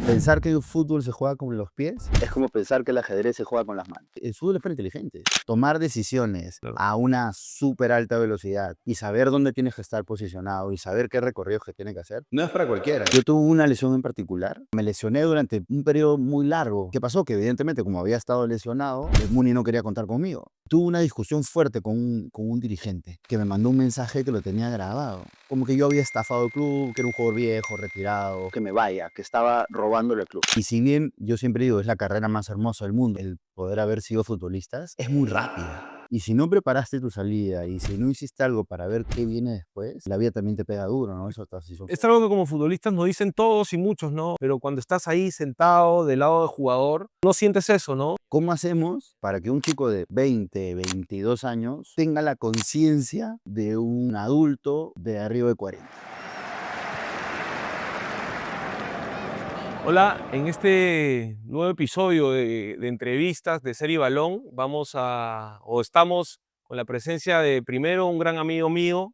Pensar que el fútbol se juega con los pies es como pensar que el ajedrez se juega con las manos. El fútbol es para inteligentes. Tomar decisiones Claro. a una súper alta velocidad y saber dónde tienes que estar posicionado y saber qué recorridos que tienes que hacer, no es para cualquiera. Yo tuve una lesión en particular. Me lesioné durante un periodo muy largo. ¿Qué pasó? Que evidentemente, como había estado lesionado, el Muni no quería contar conmigo. Tuve una discusión fuerte con un dirigente que me mandó un mensaje que lo tenía grabado. Como que yo había estafado el club, que era un jugador viejo, retirado, que me vaya, que estaba robándole al club. Y si bien yo siempre digo, es la carrera más hermosa del mundo, el poder haber sido futbolistas, es muy rápida. Y si no preparaste tu salida y si no hiciste algo para ver qué viene después, la vida también te pega duro, ¿no? Eso está así. Es algo que como futbolistas nos dicen todos y muchos, ¿no? Pero cuando estás ahí sentado del lado del jugador, no sientes eso, ¿no? ¿Cómo hacemos para que un chico de 20, 22 años tenga la conciencia de un adulto de arriba de 40? Hola, en este nuevo episodio de entrevistas de Serie Balón, estamos con la presencia de primero un gran amigo mío,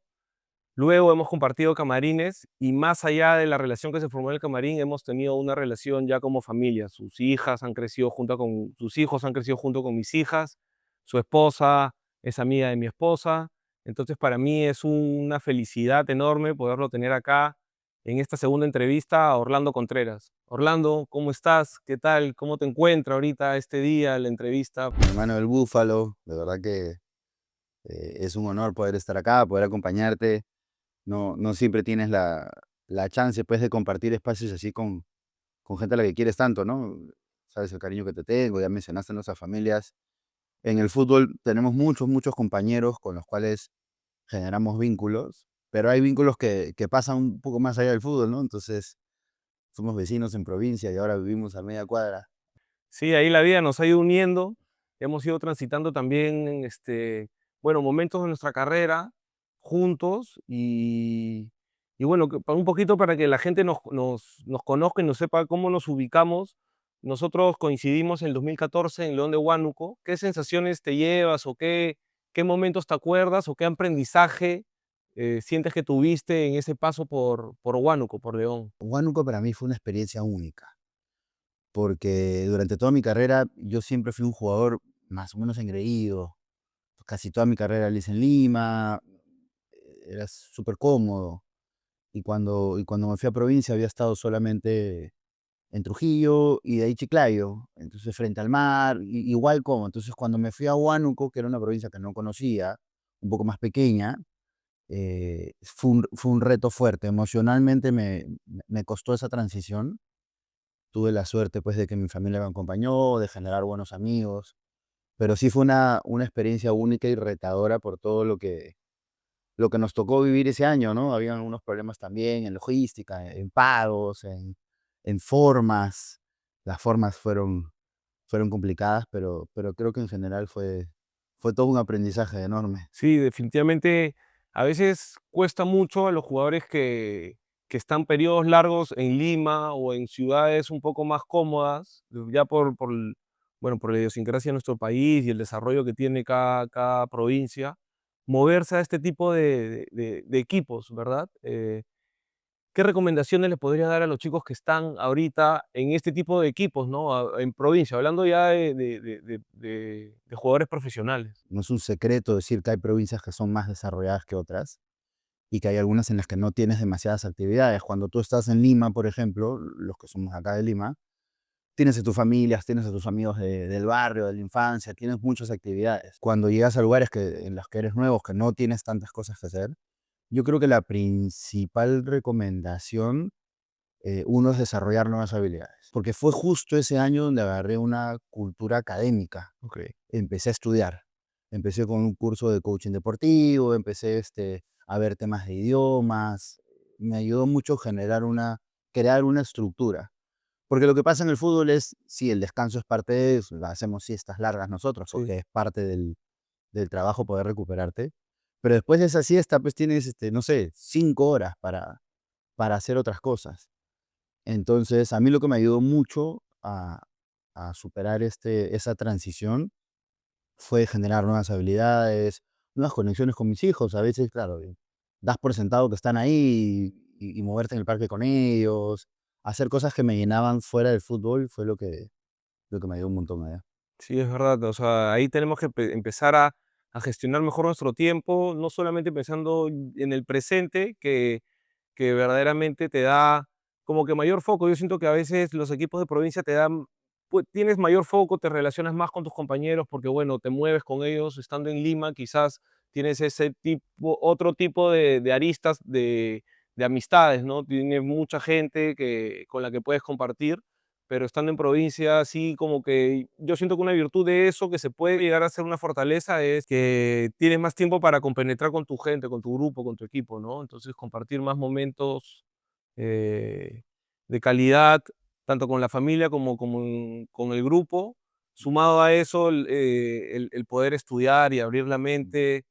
luego hemos compartido camarines y más allá de la relación que se formó en el camarín, hemos tenido una relación ya como familia. Sus hijos han crecido junto con mis hijas, su esposa es amiga de mi esposa. Entonces para mí es una felicidad enorme poderlo tener acá en esta segunda entrevista a Orlando Contreras. Orlando, ¿cómo estás? ¿Qué tal? ¿Cómo te encuentras ahorita este día, la entrevista? Mi hermano del Búfalo, de verdad que es un honor poder estar acá, poder acompañarte. No siempre tienes la chance pues, de compartir espacios así con gente a la que quieres tanto, ¿no? Sabes el cariño que te tengo, ya mencionaste nuestras familias. En el fútbol tenemos muchos compañeros con los cuales generamos vínculos, pero hay vínculos que pasan un poco más allá del fútbol, ¿no? Entonces, somos vecinos en provincia y ahora vivimos a media cuadra. Sí, ahí la vida nos ha ido uniendo, hemos ido transitando también, bueno, momentos de nuestra carrera juntos y bueno, un poquito para que la gente nos conozca y nos sepa cómo nos ubicamos. Nosotros coincidimos en el 2014 en León de Huánuco. ¿Qué sensaciones te llevas o qué momentos te acuerdas o qué aprendizaje sientes que tuviste en ese paso por Huánuco, por León? Huánuco para mí fue una experiencia única, porque durante toda mi carrera yo siempre fui un jugador más o menos engreído. Casi toda mi carrera la hice en Lima, era súper cómodo. Y cuando me fui a provincia había estado solamente en Trujillo y de ahí Chiclayo, entonces frente al mar, igual como. Entonces cuando me fui a Huánuco, que era una provincia que no conocía, un poco más pequeña, fue un reto fuerte. Emocionalmente me costó esa transición. Tuve la suerte pues de que mi familia me acompañó, de generar buenos amigos, pero sí fue una experiencia única y retadora por todo lo que nos tocó vivir ese año, ¿no? Habían unos problemas también en logística, en pagos, en formas. Las formas fueron complicadas, pero creo que en general fue todo un aprendizaje enorme. Sí, definitivamente a veces cuesta mucho a los jugadores que están periodos largos en Lima o en ciudades un poco más cómodas, ya bueno, por la idiosincrasia de nuestro país y el desarrollo que tiene cada provincia, moverse a este tipo de equipos, ¿verdad? ¿Qué recomendaciones le podrías dar a los chicos que están ahorita en este tipo de equipos, ¿no? En provincia, hablando ya de jugadores profesionales. No es un secreto decir que hay provincias que son más desarrolladas que otras y que hay algunas en las que no tienes demasiadas actividades. Cuando tú estás en Lima, por ejemplo, los que somos acá de Lima, tienes a tus familias, tienes a tus amigos del barrio, de la infancia, tienes muchas actividades. Cuando llegas a lugares en los que eres nuevo, que no tienes tantas cosas que hacer, yo creo que la principal recomendación, uno es desarrollar nuevas habilidades, porque fue justo ese año donde agarré una cultura académica. Ok. Empecé a estudiar, empecé con un curso de coaching deportivo, empecé a ver temas de idiomas, me ayudó mucho crear una estructura. Porque lo que pasa en el fútbol es, sí, el descanso es parte de eso, hacemos siestas largas nosotros, Sí. porque es parte del trabajo poder recuperarte, pero después de esa siesta, pues tienes, no sé, 5 horas para hacer otras cosas. Entonces, a mí lo que me ayudó mucho a superar esa transición fue generar nuevas habilidades, nuevas conexiones con mis hijos. A veces, claro, das por sentado que están ahí y moverte en el parque con ellos, hacer cosas que me llenaban fuera del fútbol fue lo que me dio un montón allá. Sí, es verdad. O sea, ahí tenemos que empezar a gestionar mejor nuestro tiempo, no solamente pensando en el presente, que verdaderamente te da como que mayor foco. Yo siento que a veces los equipos de provincia te dan, pues, tienes mayor foco, te relacionas más con tus compañeros porque, bueno, te mueves con ellos. Estando en Lima, quizás tienes ese tipo, otro tipo de aristas de amistades, ¿no? Tienes mucha gente con la que puedes compartir, pero estando en provincia, sí, como que yo siento que una virtud de eso, que se puede llegar a ser una fortaleza, es que tienes más tiempo para compenetrar con tu gente, con tu grupo, con tu equipo, ¿no? Entonces, compartir más momentos eh, de calidad, tanto con la familia como con el grupo. Sumado a eso, el poder estudiar y abrir la mente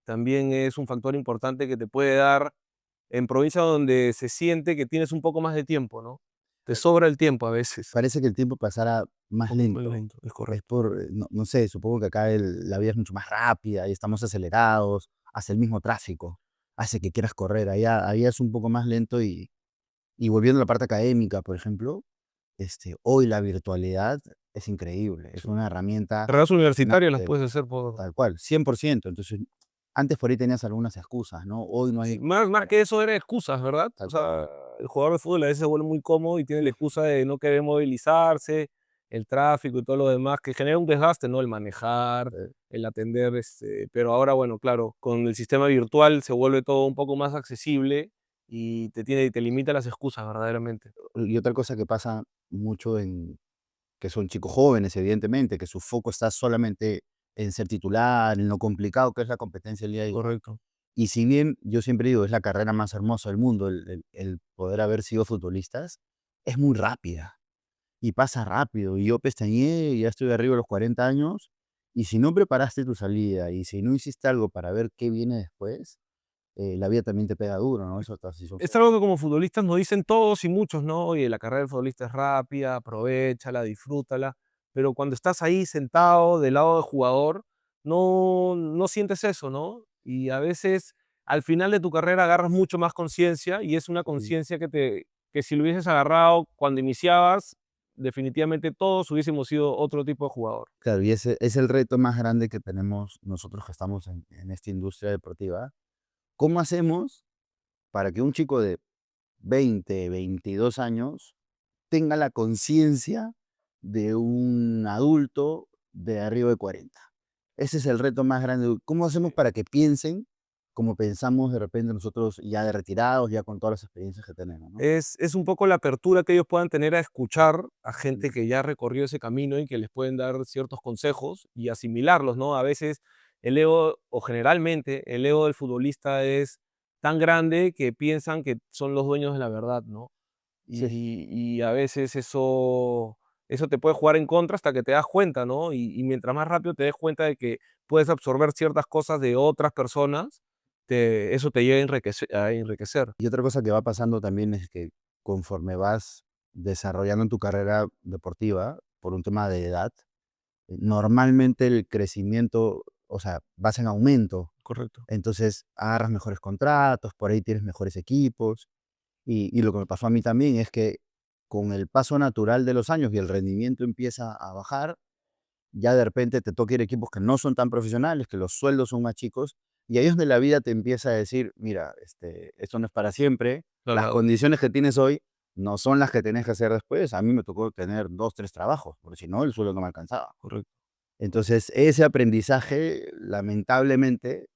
también es un factor importante que te puede dar en provincia donde se siente que tienes un poco más de tiempo, ¿no? Te sobra el tiempo a veces. Parece que el tiempo pasara más Muy lento. lento, es Es correcto. por, no sé, supongo que acá la vida es mucho más rápida y estamos acelerados, hace el mismo tráfico, hace que quieras correr. Allá es un poco más lento y volviendo a la parte académica, por ejemplo, hoy la virtualidad es increíble, es Sí. una herramienta Carreras na universitarias las puedes hacer por... tal cual, 100%. Entonces, antes por ahí tenías algunas excusas, ¿no? Hoy no hay Más que eso era excusas, ¿verdad? O tal cual. sea, el jugador de fútbol a veces se vuelve muy cómodo y tiene la excusa de no querer movilizarse, el tráfico y todo lo demás, que genera un desgaste, ¿no? El manejar, Eh, el atender, pero ahora, bueno, claro, con el sistema virtual se vuelve todo un poco más accesible y te limita las excusas, verdaderamente. y otra cosa que pasa mucho que son chicos jóvenes, evidentemente, que su foco está solamente en ser titular, en lo complicado que es la competencia el día a día. Correcto. Y si bien yo siempre digo, es la carrera más hermosa del mundo, el poder haber sido futbolistas, es muy rápida y pasa rápido. Y yo pestañeé y ya estoy arriba de los 40 años. Y si no preparaste tu salida y si no hiciste algo para ver qué viene después, la vida también te pega duro, ¿no? Eso está así. Es algo que como futbolistas nos dicen todos y muchos, ¿no? Oye, la carrera del futbolista es rápida, aprovéchala, disfrútala, pero cuando estás ahí sentado del lado del jugador, no sientes eso, ¿no? Y a veces al final de tu carrera agarras mucho más conciencia y es una conciencia que si lo hubieses agarrado cuando iniciabas, definitivamente todos hubiésemos sido otro tipo de jugador. Claro, y ese es el reto más grande que tenemos nosotros que estamos en esta industria deportiva. ¿Cómo hacemos para que un chico de 20, 22 años tenga la conciencia de un adulto de arriba de 40? Ese es el reto más grande. ¿Cómo hacemos para que piensen como pensamos de repente nosotros ya de retirados, ya con todas las experiencias que tenemos, ¿no? Es un poco la apertura que ellos puedan tener a escuchar a gente Mm, que ya recorrió ese camino y que les pueden dar ciertos consejos y asimilarlos, ¿no? A veces el ego, o generalmente el ego del futbolista es tan grande que piensan que son los dueños de la verdad, ¿no? sí. Y a veces eso te puede jugar en contra hasta que te das cuenta, ¿no? Y mientras más rápido te des cuenta de que puedes absorber ciertas cosas de otras personas, eso te llega a enriquecer. Y otra cosa que va pasando también es que conforme vas desarrollando tu carrera deportiva por un tema de edad, normalmente el crecimiento, o sea, vas en aumento. Correcto. Entonces agarras mejores contratos, por ahí tienes mejores equipos. Y lo que me pasó a mí también es que con el paso natural de los años y el rendimiento empieza a bajar, ya de repente te toca ir a equipos que no son tan profesionales, que los sueldos son más chicos, y ahí es donde la vida te empieza a decir, mira, esto no es para siempre, las Claro, condiciones que tienes hoy no son las que tenés que hacer después. A mí me tocó tener 2, 3 trabajos, porque si no, el sueldo no me alcanzaba. correcto. Entonces, ese aprendizaje, lamentablemente,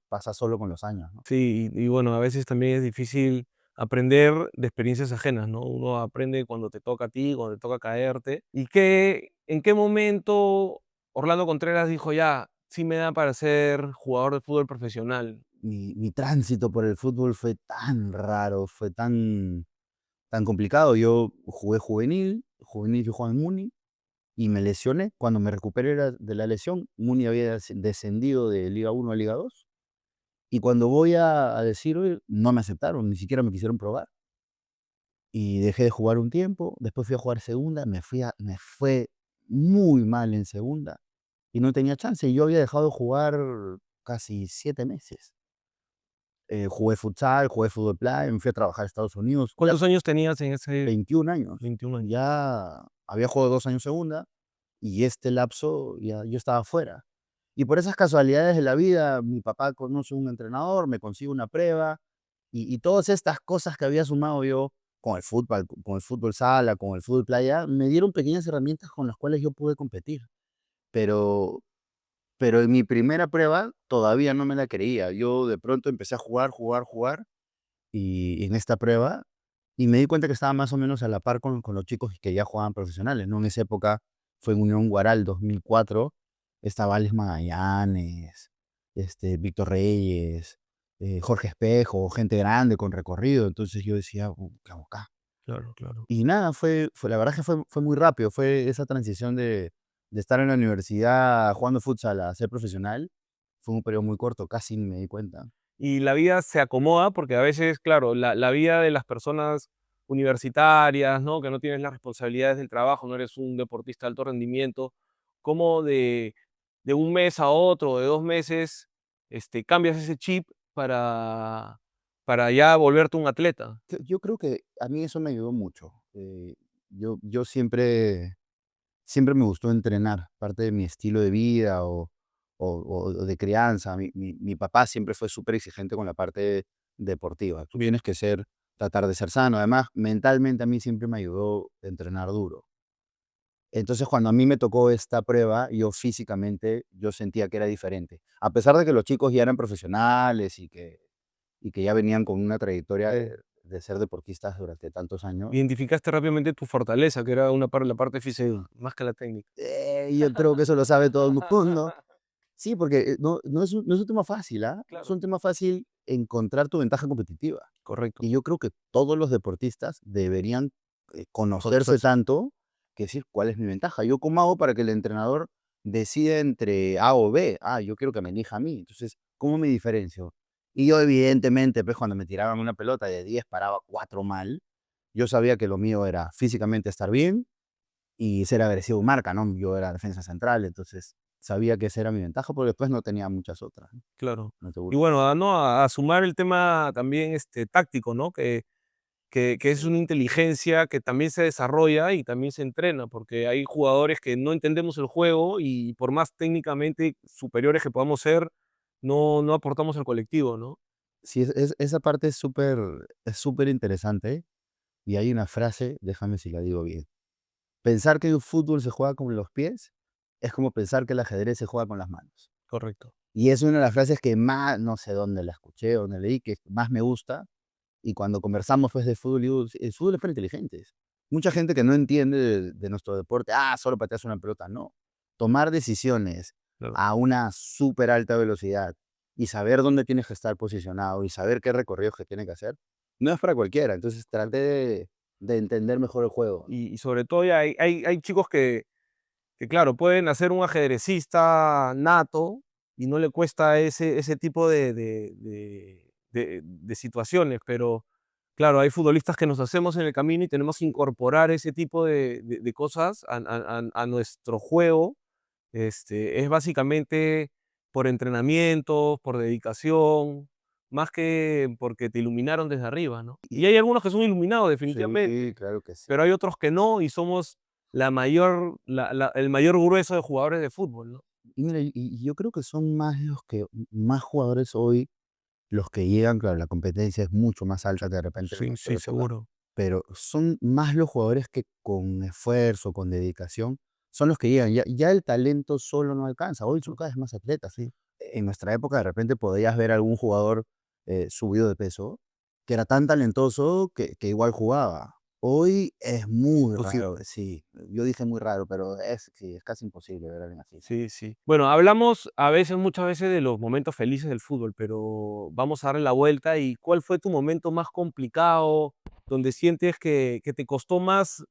pasa solo con los años, ¿no? Sí, y bueno, a veces también es difícil aprender de experiencias ajenas, ¿no? Uno aprende cuando te toca a ti, cuando te toca caerte. ¿En qué momento Orlando Contreras dijo, ya, sí me da para ser jugador de fútbol profesional? Mi tránsito por el fútbol fue tan raro, fue tan complicado. Yo jugué juvenil yo jugaba en Muni y me lesioné. Cuando me recuperé de la lesión, Muni había descendido de Liga 1 a Liga 2 y cuando voy a decir: "Oye", no me aceptaron, ni siquiera me quisieron probar. Y dejé de jugar un tiempo, después fui a jugar segunda, me fue muy mal en segunda y no tenía chance. Yo había dejado de jugar casi 7 meses. Jugué futsal, jugué fútbol playa, me fui a trabajar a Estados Unidos. Ya ¿Cuántos años tenías en ese 21 años. 21 años? Ya había jugado 2 años segunda y este lapso ya yo estaba fuera. Y por esas casualidades de la vida, mi papá conoce un entrenador, me consigue una prueba y todas estas cosas que había sumado yo con el fútbol sala, con el fútbol playa, me dieron pequeñas herramientas con las cuales yo pude competir. Pero pero en mi primera prueba todavía no me la creía. Yo de pronto empecé a jugar, y en esta prueba, y me di cuenta que estaba más o menos a la par con los chicos que ya jugaban profesionales, ¿no? En esa época fue en Unión Guaral 2004, estaba Alex Magallanes, Víctor Reyes, Jorge Espejo, gente grande con recorrido. Entonces yo decía: ¿qué hago acá?". Claro, claro. Y nada, fue la verdad que fue muy rápido, fue esa transición de estar en la universidad jugando futsal a ser profesional, fue un periodo muy corto, casi ni me di cuenta. Y la vida se acomoda porque a veces, claro, la vida de las personas universitarias, ¿no? Que no tienes las responsabilidades del trabajo, no eres un deportista de alto rendimiento, como de un mes a otro, de 2 meses, cambias ese chip para para ya volverte un atleta. Yo creo que a mí eso me ayudó mucho. Yo siempre me gustó entrenar, parte de mi estilo de vida o de crianza. Mi papá siempre fue súper exigente con la parte deportiva. Tú tienes que tratar de ser sano. Además, mentalmente a mí siempre me ayudó a entrenar duro. Entonces, cuando a mí me tocó esta prueba, yo físicamente, yo sentía que era diferente. A pesar de que los chicos ya eran profesionales y que ya venían con una trayectoria de ser deportistas durante tantos años, Identificaste rápidamente tu fortaleza, que era la parte física, más que la técnica. yo creo que eso lo sabe todo el mundo. Sí, porque no es un tema fácil, ¿ah? No es Claro. un tema fácil encontrar tu ventaja competitiva. Correcto. Y yo creo que todos los deportistas deberían conocerse Conocerse. tanto que decir cuál es mi ventaja. Yo cómo hago para que el entrenador decida entre A o B. Yo quiero que me elija a mí. Entonces, ¿cómo me diferencio? Y yo, evidentemente, pues cuando me tiraban una pelota de 10 paraba 4 mal. Yo sabía que lo mío era físicamente estar bien y ser agresivo en marca, ¿no? Yo era defensa central, entonces sabía que esa era mi ventaja, porque después no tenía muchas otras, ¿no? Claro. No te Y burles. bueno, ¿no? A sumar el tema también, táctico, ¿no? Que es una inteligencia que también se desarrolla y también se entrena, porque hay jugadores que no entendemos el juego y por más técnicamente superiores que podamos ser, no aportamos al colectivo, ¿no? Sí, esa parte es súper interesante, y hay una frase, déjame si la digo bien. Pensar que el fútbol se juega con los pies es como pensar que el ajedrez se juega con las manos. Correcto. Y es una de las frases que más, no sé dónde la escuché o dónde leí, que más me gusta. Y cuando conversamos pues de fútbol, digo: El fútbol es para inteligentes". Mucha gente que no entiende de nuestro deporte, solo pateas una pelota, no. Tomar decisiones Claro. a una súper alta velocidad y saber dónde tienes que estar posicionado y saber qué recorridos que tiene que hacer, no es para cualquiera. Entonces traté de entender mejor el juego, ¿no? Y sobre todo ya hay chicos que, claro, pueden hacer un ajedrecista nato y no le cuesta ese tipo de situaciones, pero claro, hay futbolistas que nos hacemos en el camino y tenemos que incorporar ese tipo de cosas a nuestro juego. Es básicamente por entrenamiento, por dedicación, más que porque te iluminaron desde arriba, ¿no? Y Y hay algunos que son iluminados definitivamente, sí, claro que sí. pero hay otros que no y somos el mayor grueso de jugadores de fútbol, ¿no? Y mira, y yo creo que son más jugadores hoy los que llegan. Claro, la competencia es mucho más alta que de repente en Sí, nuestra sí, época, seguro. pero son más los jugadores que con esfuerzo, con dedicación, son los que llegan. Ya el talento solo no alcanza. Hoy son cada vez más atletas. Sí. En nuestra época, de repente, podías ver algún jugador subido de peso que era tan talentoso que igual jugaba. Hoy es muy Posible. raro, sí. Yo dije muy raro, pero sí, es casi imposible ver a alguien así. Sí, sí. Bueno, hablamos muchas veces de los momentos felices del fútbol, pero vamos a darle la vuelta. ¿Y cuál fue tu momento más complicado, donde sientes que te costó más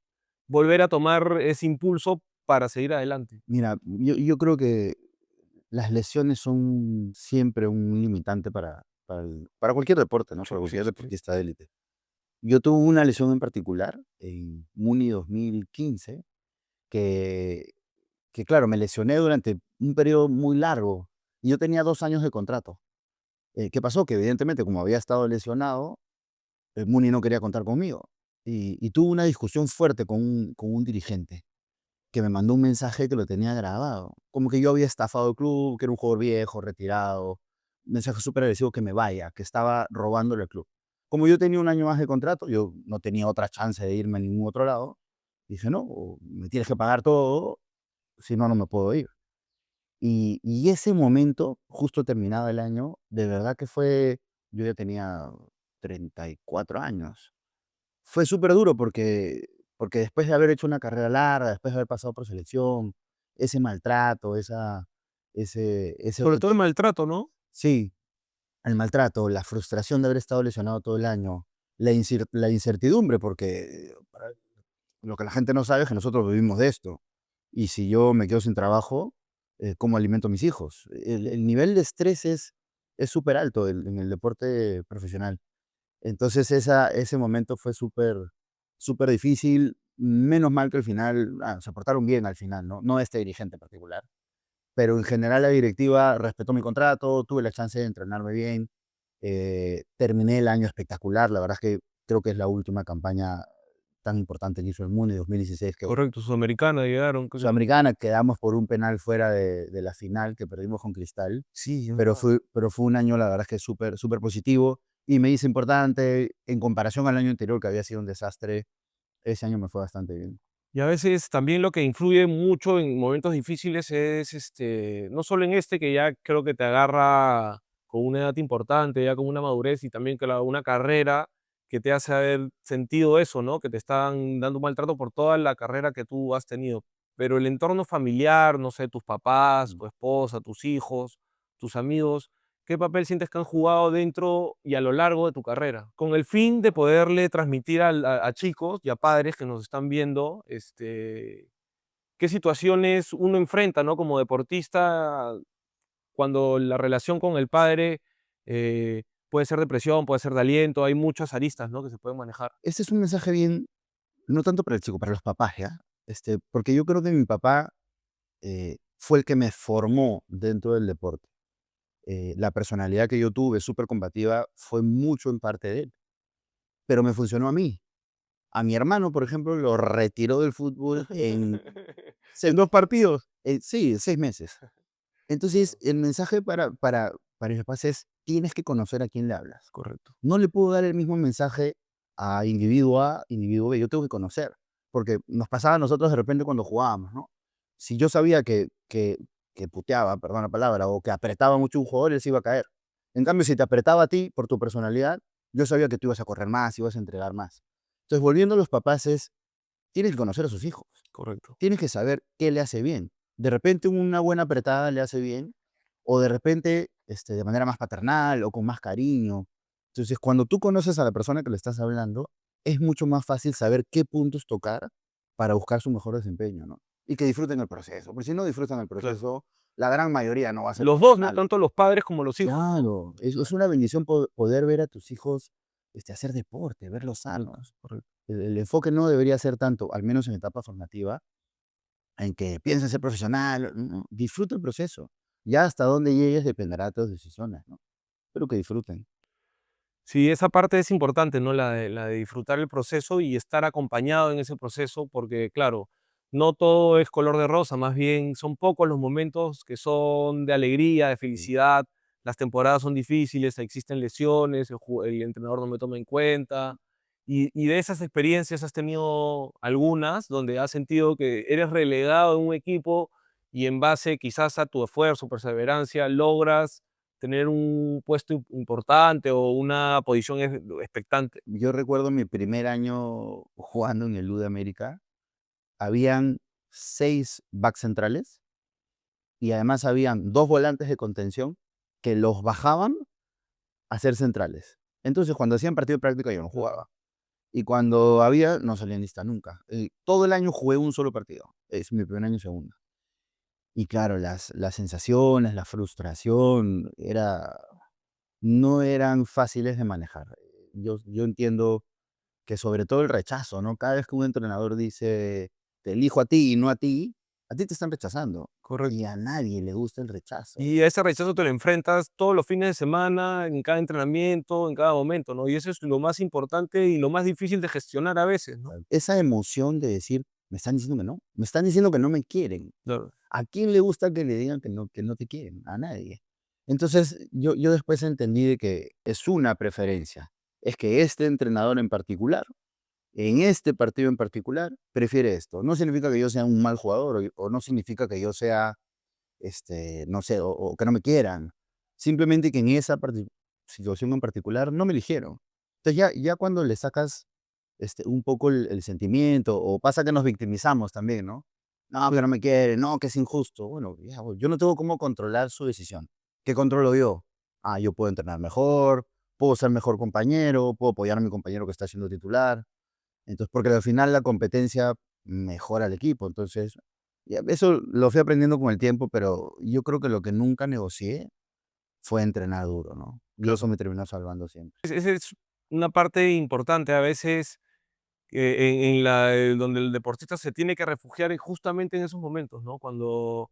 volver a tomar ese impulso para seguir adelante? Mira, yo creo que las lesiones son siempre un limitante para cualquier deporte, ¿no? Sí, Para sí, cualquier sí, sí. deportista de élite. Yo tuve una lesión en particular en Muni 2015 que, que, claro, me lesioné durante un periodo muy largo y yo tenía 2 años de contrato. ¿Qué pasó? Que evidentemente, como había estado lesionado, Muni no quería contar conmigo. Y tuve una discusión fuerte con un dirigente que me mandó un mensaje que lo tenía grabado. Como que yo había estafado el club, que era un jugador viejo, retirado. Un mensaje súper agresivo que me vaya, que estaba robándole el club. Como yo tenía un año más de contrato, yo no tenía otra chance de irme a ningún otro lado. Dije, no, o me tienes que pagar todo, si no, no me puedo ir. Y ese momento, justo terminado el año, de verdad que fue, yo ya tenía 34 años. Fue súper duro porque después de haber hecho una carrera larga, después de haber pasado por selección, ese maltrato, ese Sobre todo el maltrato, ¿no? sí, el maltrato, la frustración de haber estado lesionado todo el año, la incertidumbre, porque lo que la gente no sabe es que nosotros vivimos de esto. Y si yo me quedo sin trabajo, ¿cómo alimento a mis hijos? El nivel de estrés es súper alto en el deporte profesional. Entonces ese momento fue súper, súper difícil. Menos mal que al final, se portaron bien al final, ¿no? No este dirigente en particular. Pero en general la directiva respetó mi contrato, tuve la chance de entrenarme bien, terminé el año espectacular. La verdad es que creo que es la última campaña tan importante que hizo el Muni, 2016, que Correcto, Sudamericana llegaron, creo que Sudamericana, quedamos por un penal fuera de la final que perdimos con Cristal, sí, es pero verdad. fue un año, la verdad es que súper, súper positivo y me hice importante en comparación al año anterior, que había sido un desastre. Ese año me fue bastante bien. Y a veces también lo que influye mucho en momentos difíciles es, no solo en este, que ya creo que te agarra con una edad importante, ya con una madurez y también una carrera que te hace haber sentido eso, ¿no? Que te están dando un maltrato por toda la carrera que tú has tenido. Pero el entorno familiar, no sé, tus papás, Mm. tu esposa, tus hijos, tus amigos, ¿qué papel sientes que han jugado dentro y a lo largo de tu carrera? Con el fin de poderle transmitir a chicos y a padres que nos están viendo, qué situaciones uno enfrenta, ¿no? Como deportista, cuando la relación con el padre puede ser depresión, puede ser de aliento, hay muchas aristas, ¿no? Que se pueden manejar. Este es un mensaje bien, no tanto para el chico, para los papás, ¿ya? Porque yo creo que mi papá fue el que me formó dentro del deporte. La personalidad que yo tuve, súper combativa, fue mucho en parte de él, pero me funcionó a mí. A mi hermano, por ejemplo, lo retiró del fútbol en En 2 partidos. sí, en 6 meses. Entonces, Claro, el mensaje para mis papás es: tienes que conocer a quién le hablas. correcto. No le puedo dar el mismo mensaje a individuo A, individuo B, yo tengo que conocer, porque nos pasaba a nosotros de repente cuando jugábamos, ¿no? Si yo sabía que puteaba, perdón la palabra, o que apretaba mucho a un jugador, él se iba a caer. En cambio, si te apretaba a ti por tu personalidad, yo sabía que tú ibas a correr más, ibas a entregar más. Entonces, volviendo a los papás es, tienes que conocer a sus hijos. Correcto. Tienes que saber qué le hace bien. De repente una buena apretada le hace bien, o de repente de manera más paternal o con más cariño. Entonces, cuando tú conoces a la persona que le estás hablando, es mucho más fácil saber qué puntos tocar para buscar su mejor desempeño, ¿no? Y que disfruten el proceso, porque si no disfrutan el Claro. proceso, la gran mayoría no va a ser Los dos, ¿no? profesional. Tanto los padres como los hijos, ¿no? Claro, es una bendición poder ver a tus hijos hacer deporte, verlos Correcto, sanos. correcto. El enfoque no debería ser tanto, al menos en etapa formativa, en que pienses ser profesional, no, disfruta el proceso. Ya hasta dónde llegues dependerá de tus decisiones, ¿no? Pero que disfruten. Sí, esa parte es importante, ¿no? La de disfrutar el proceso y estar acompañado en ese proceso, porque claro, no todo es color de rosa, más bien son pocos los momentos que son de alegría, de Sí. felicidad. Las temporadas son difíciles, existen lesiones, el entrenador no me toma en cuenta. Y de esas experiencias has tenido algunas donde has sentido que eres relegado en un equipo y en base quizás a tu esfuerzo, perseverancia, logras tener un puesto importante o una posición expectante. Yo recuerdo mi primer año jugando en el U de América, habían 6 back centrales y además habían 2 volantes de contención que los bajaban a ser centrales. Entonces, cuando hacían partido de práctica yo no Claro. jugaba. Y cuando había, no salía en lista nunca. Todo el año jugué un solo partido. Es mi primer año en segunda. Y claro, las sensaciones, la frustración, no eran fáciles de manejar. Yo entiendo que sobre todo el rechazo, ¿no? Cada vez que un entrenador dice, te elijo a ti y no a ti te están rechazando. Correcto. Y a nadie le gusta el rechazo. Y a ese rechazo te lo enfrentas todos los fines de semana, en cada entrenamiento, en cada momento, ¿no? Y eso es lo más importante y lo más difícil de gestionar a veces, ¿no? Esa emoción de decir, me están diciendo que no, me están diciendo que no me quieren. Claro. ¿A quién le gusta que le digan que no te quieren? A nadie. Entonces, yo después entendí de que es una preferencia. Es que este entrenador en particular, en este partido en particular, prefiere esto. No significa que yo sea un mal jugador o no significa que yo sea, no sé, o que no me quieran. Simplemente que en esa situación en particular no me eligieron. Entonces ya cuando le sacas un poco el sentimiento, o pasa que nos victimizamos también, ¿no? No, porque no me quiere, no, que es injusto. Bueno, ya, yo no tengo cómo controlar su decisión. ¿Qué controlo yo? Yo puedo entrenar mejor, puedo ser mejor compañero, puedo apoyar a mi compañero que está siendo titular. Entonces, porque al final la competencia mejora al equipo. Entonces, ya, eso lo fui aprendiendo con el tiempo, pero yo creo que lo que nunca negocié fue entrenar duro, ¿no? Y eso Claro. me terminó salvando siempre. Esa es una parte importante a veces en la donde el deportista se tiene que refugiar justamente en esos momentos, ¿no? Cuando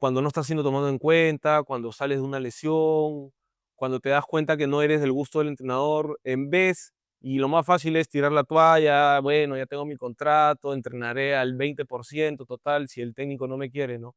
no estás siendo tomado en cuenta, cuando sales de una lesión, cuando te das cuenta que no eres del gusto del entrenador, en vez, y lo más fácil es tirar la toalla, bueno, ya tengo mi contrato, entrenaré al 20% total si el técnico no me quiere, ¿no?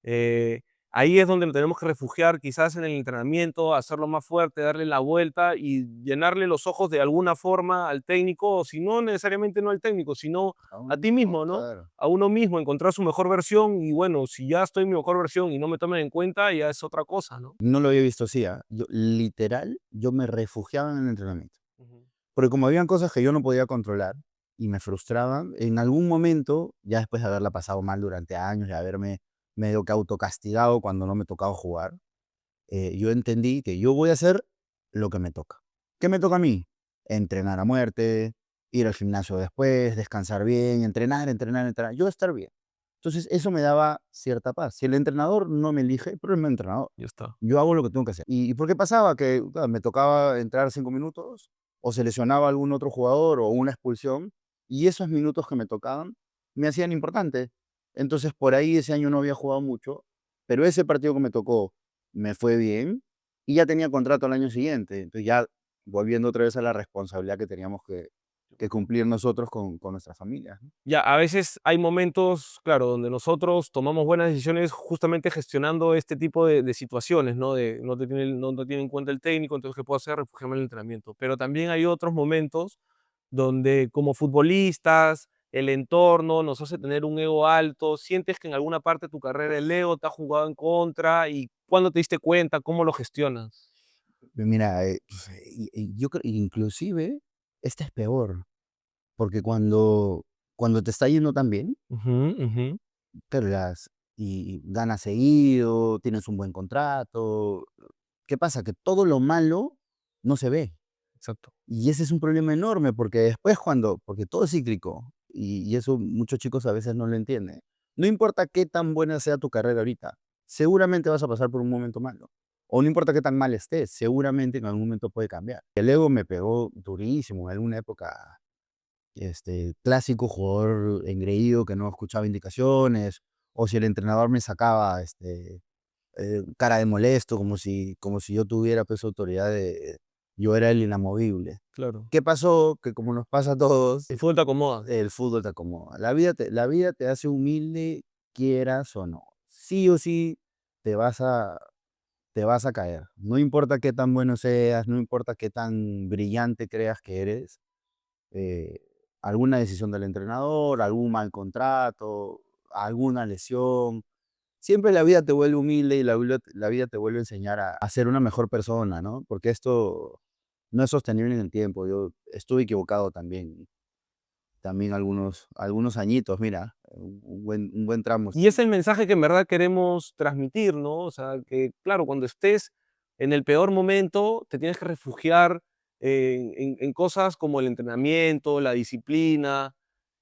Eh, Ahí es donde nos tenemos que refugiar, quizás en el entrenamiento, hacerlo más fuerte, darle la vuelta y llenarle los ojos de alguna forma al técnico, o si no necesariamente no al técnico, sino a Aún ti no, mismo, ¿no? claro. A uno mismo, encontrar su mejor versión y bueno, si ya estoy en mi mejor versión y no me tomen en cuenta, ya es otra cosa, ¿no? No lo había visto así, Yo, literal, yo me refugiaba en el entrenamiento. Ujú. Porque como habían cosas que yo no podía controlar y me frustraban, en algún momento, ya después de haberla pasado mal durante años y haberme medio que autocastigado cuando no me tocaba jugar, yo entendí que yo voy a hacer lo que me toca. ¿Qué me toca a mí? Entrenar a muerte, ir al gimnasio después, descansar bien, entrenar, entrenar, entrenar. Yo estar bien. Entonces, eso me daba cierta paz. Si el entrenador no me elige, el problema es el entrenador. Ya está. Yo hago lo que tengo que hacer. ¿Y por qué pasaba? Que me tocaba entrar 5 minutos, o se lesionaba algún otro jugador, o una expulsión, y esos minutos que me tocaban me hacían importante. Entonces, por ahí ese año no había jugado mucho, pero ese partido que me tocó me fue bien y ya tenía contrato al año siguiente. Entonces, ya volviendo otra vez a la responsabilidad que teníamos que cumplir nosotros con nuestras familias, ¿no? Ya, a veces hay momentos, claro, donde nosotros tomamos buenas decisiones justamente gestionando este tipo de situaciones, ¿no? De no te tiene en cuenta el técnico, entonces, ¿qué puedo hacer? Refugiarme en el entrenamiento. Pero también hay otros momentos donde como futbolistas, el entorno nos hace tener un ego alto, sientes que en alguna parte de tu carrera el ego te ha jugado en contra y ¿cuándo te diste cuenta? ¿Cómo lo gestionas? Mira, pues, yo creo, inclusive, este es peor, porque cuando te está yendo tan bien, Ujú, ujú, cargas y ganas seguido, tienes un buen contrato. ¿Qué pasa? Que todo lo malo no se ve. exacto. Y ese es un problema enorme, porque después porque todo es cíclico, y eso muchos chicos a veces no lo entienden. No importa qué tan buena sea tu carrera ahorita, seguramente vas a pasar por un momento malo. O no importa qué tan mal estés, seguramente en algún momento puede cambiar. El ego me pegó durísimo en alguna época, clásico jugador engreído que no escuchaba indicaciones, o si el entrenador me sacaba, cara de molesto, como si yo tuviera, pues, autoridad yo era el inamovible. Claro. ¿Qué pasó? Que como nos pasa a todos, El fútbol te acomoda. el fútbol te acomoda. La vida te hace humilde, quieras o no. Sí o sí te vas a te vas a caer. No importa qué tan bueno seas, no importa qué tan brillante creas que eres, eh, alguna decisión del entrenador, algún mal contrato, alguna lesión. Siempre la vida te vuelve humilde y la vida te vuelve a enseñar a ser una mejor persona, ¿no? Porque esto no es sostenible en el tiempo. Yo estuve equivocado también algunos añitos, mira, un buen tramo. Y es el mensaje que en verdad queremos transmitir, ¿no? O sea, que claro, cuando estés en el peor momento, te tienes que refugiar en cosas como el entrenamiento, la disciplina,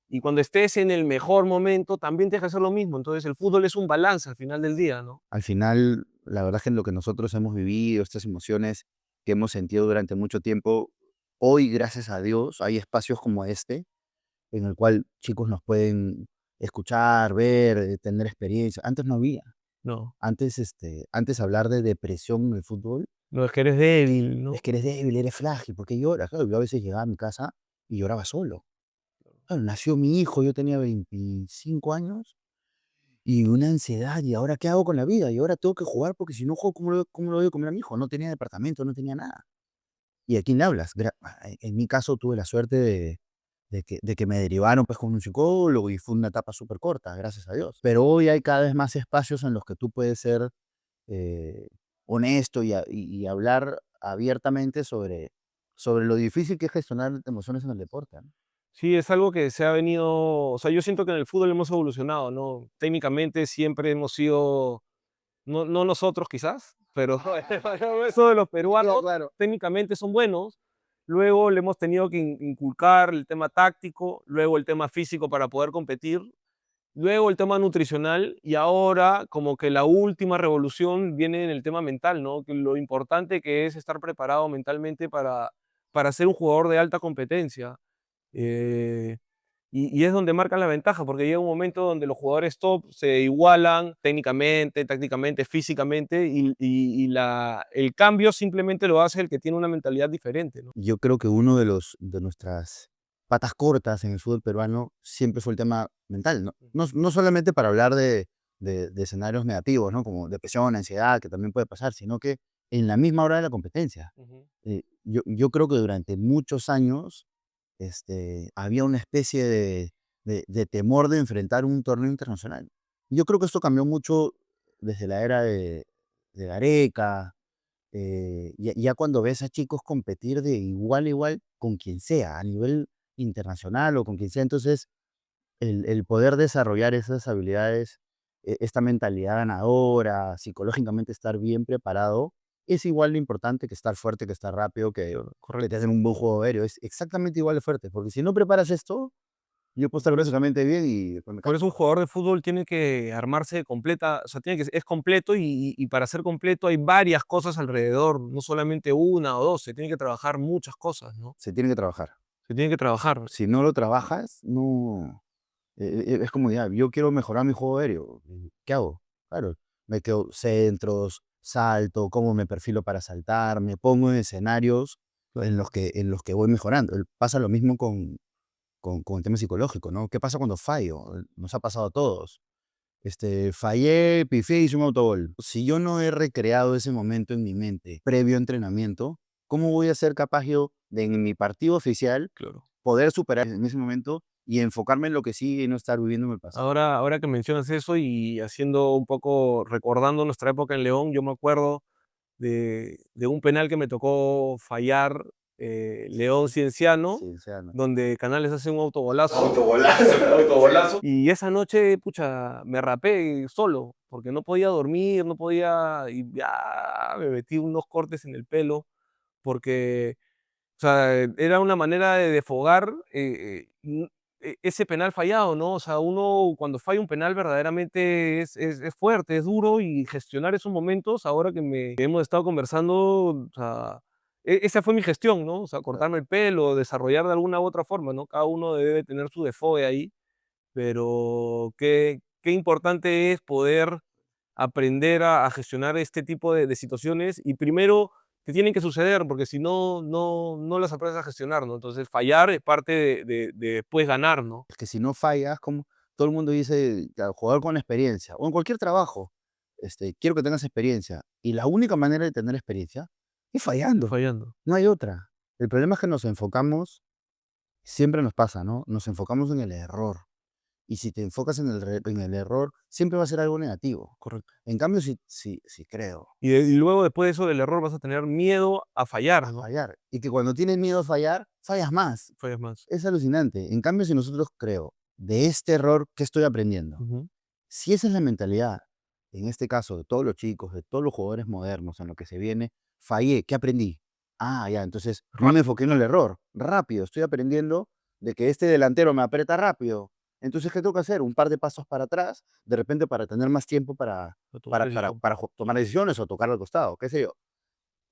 y cuando estés en el mejor momento, también tienes que hacer lo mismo. Entonces, el fútbol es un balance al final del día, ¿no? Al final, la verdad es que en lo que nosotros hemos vivido, estas emociones que hemos sentido durante mucho tiempo, hoy, gracias a Dios, hay espacios como este, en el cual chicos nos pueden escuchar, ver, tener experiencia. Antes no había. No, Antes hablar de depresión en el fútbol no es que eres débil, ¿no? es que eres débil, eres frágil, ¿por qué lloras? Claro, yo a veces llegaba a mi casa y lloraba solo. Claro, nació mi hijo, yo tenía 25 años y una ansiedad, ¿y ahora qué hago con la vida? Y ahora tengo que jugar porque si no juego, ¿cómo lo doy a comer a mi hijo? No tenía departamento, no tenía nada. ¿Y a quién le hablas? En mi caso tuve la suerte de que me derivaron pues con un psicólogo y fue una etapa súper corta, gracias a Dios. Pero hoy hay cada vez más espacios en los que tú puedes ser eh, honesto y hablar abiertamente sobre lo difícil que es gestionar emociones en el deporte, ¿no? Sí, es algo que se ha venido, o sea, yo siento que en el fútbol hemos evolucionado, ¿no? Técnicamente siempre hemos sido, no nosotros quizás, pero eso de los peruanos Claro. técnicamente son buenos. Luego le hemos tenido que inculcar el tema táctico, luego el tema físico para poder competir, luego el tema nutricional y ahora como que la última revolución viene en el tema mental, ¿no? Que lo importante que es estar preparado mentalmente para ser un jugador de alta competencia. Eh, y es donde marcan la ventaja, porque llega un momento donde los jugadores top se igualan técnicamente, tácticamente, físicamente, el cambio simplemente lo hace el que tiene una mentalidad diferente, ¿no? Yo creo que uno de nuestras patas cortas en el fútbol peruano siempre fue el tema mental, ¿no? No solamente para hablar de escenarios negativos, ¿no? Como depresión, ansiedad, que también puede pasar, sino que en la misma hora de la competencia. Ujú. Yo creo que durante muchos años había una especie de temor de enfrentar un torneo internacional. Yo creo que esto cambió mucho desde la era de Gareca, ya cuando ves a chicos competir de igual a igual con quien sea, a nivel internacional o con quien sea, entonces el poder desarrollar esas habilidades, esta mentalidad ganadora, psicológicamente estar bien preparado, es igual de importante que estar fuerte, que estar rápido, que te Correcto. hacen un buen juego aéreo. Es exactamente igual de fuerte, porque si no preparas esto, yo puedo estar gráficamente bien y después me Por caigo. eso un jugador de fútbol tiene que armarse completa, o sea, es completo y para ser completo hay varias cosas alrededor, no solamente una o dos, se tiene que trabajar muchas cosas, ¿no? Se tiene que trabajar. Se tiene que trabajar. Si no lo trabajas, no. Es como, ya, yo quiero mejorar mi juego aéreo. ¿Qué hago? Claro, me quedo centros, salto, cómo me perfilo para saltar, me pongo en escenarios en los que voy mejorando. Pasa lo mismo con el tema psicológico, ¿no? ¿Qué pasa cuando fallo? Nos ha pasado a todos. Fallé, pifié, hice un autogol. Si yo no he recreado ese momento en mi mente previo a entrenamiento, ¿cómo voy a ser capaz yo de en mi partido oficial Claro. poder superar en ese momento y enfocarme en lo que sigue y no estar viviendo en el pasado? Ahora que mencionas eso y haciendo un poco, recordando nuestra época en León, yo me acuerdo de un penal que me tocó fallar, León Cienciano, Sí, o sea, no. donde Canales hace un autogolazo. Autogolazo. Autogolazo. Y esa noche, pucha, me rapé solo, porque no podía dormir, no podía, y ya me metí unos cortes en el pelo, porque, o sea, era una manera de desfogar ese penal fallado, ¿no? O sea, uno cuando falla un penal verdaderamente es fuerte, es duro y gestionar esos momentos, ahora que hemos estado conversando, o sea, esa fue mi gestión, ¿no? O sea, cortarme el pelo, desarrollar de alguna u otra forma, ¿no? Cada uno debe tener su defoe ahí, pero qué importante es poder aprender a gestionar este tipo de situaciones y primero te tienen que suceder porque si no, no las aprendes a gestionar, ¿no? Entonces fallar es parte de después ganar, ¿no? Es que si no fallas, como todo el mundo dice, claro, jugador con experiencia, o en cualquier trabajo, quiero que tengas experiencia. Y la única manera de tener experiencia es fallando, Fallando. no hay otra. El problema es que nos enfocamos, siempre nos pasa, ¿no? Nos enfocamos en el error. Y si te enfocas en el error, siempre va a ser algo negativo. Correcto. En cambio, si creo Y luego después de eso del error vas a tener miedo a fallar, a ¿no? fallar, y que cuando tienes miedo a fallar, fallas más. Fallas más. Es alucinante. En cambio, si nosotros creo, de este error, ¿qué estoy aprendiendo? Ujú. Si esa es la mentalidad, en este caso, de todos los chicos, de todos los jugadores modernos en lo que se viene, fallé, ¿qué aprendí? Ah, ya, entonces no me enfoqué en el error. Rápido, estoy aprendiendo de que este delantero me aprieta rápido. Entonces, ¿qué tengo que hacer? Un par de pasos para atrás, de repente para tener más tiempo para, A tomar para, para, decisión. para tomar decisiones o tocar al costado, qué sé yo.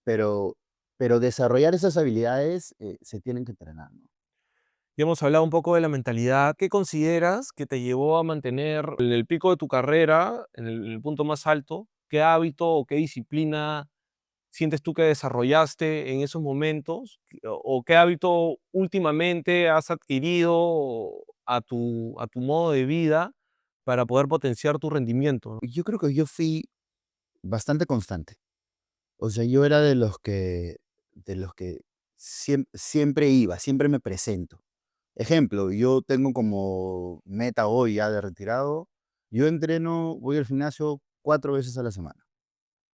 Pero, pero desarrollar esas habilidades se tienen que entrenar, ¿no? Ya hemos hablado un poco de la mentalidad. ¿Qué consideras que te llevó a mantener en el pico de tu carrera, en el punto más alto? ¿Qué hábito o qué disciplina sientes tú que desarrollaste en esos momentos? ¿O qué hábito últimamente has adquirido a tu modo de vida para poder potenciar tu rendimiento, ¿no? Yo creo que yo fui bastante constante. O sea, yo era de los que siempre iba, siempre me presento. Ejemplo, yo tengo como meta hoy ya de retirado, yo entreno, voy al gimnasio 4 veces a la semana.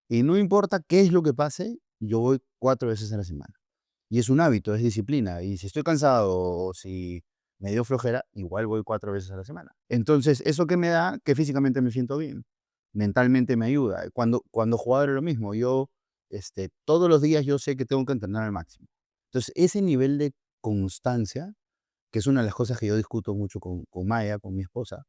Y no importa qué es lo que pase, yo voy 4 veces a la semana. Y es un hábito, es disciplina. Y si estoy cansado o si me dio flojera, igual voy 4 veces a la semana. Entonces, ¿eso qué me da? Que físicamente me siento bien. Mentalmente me ayuda. Cuando jugaba era lo mismo. Yo, todos los días yo sé que tengo que entrenar al máximo. Entonces, ese nivel de constancia, que es una de las cosas que yo discuto mucho con Maya, con mi esposa,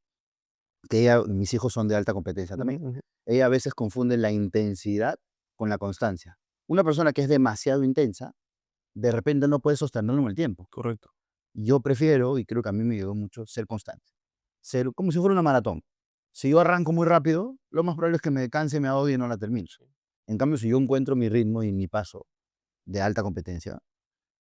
que mis hijos son de alta competencia Ujú, también. ujú. Ella a veces confunde la intensidad con la constancia. Una persona que es demasiado intensa, de repente no puede sostenerlo en el tiempo. Correcto. Yo prefiero, y creo que a mí me ayudó mucho, ser constante. Ser como si fuera una maratón. Si yo arranco muy rápido, lo más probable es que me canse, me ahogue y no la termino. Sí. En cambio, si yo encuentro mi ritmo y mi paso de alta competencia,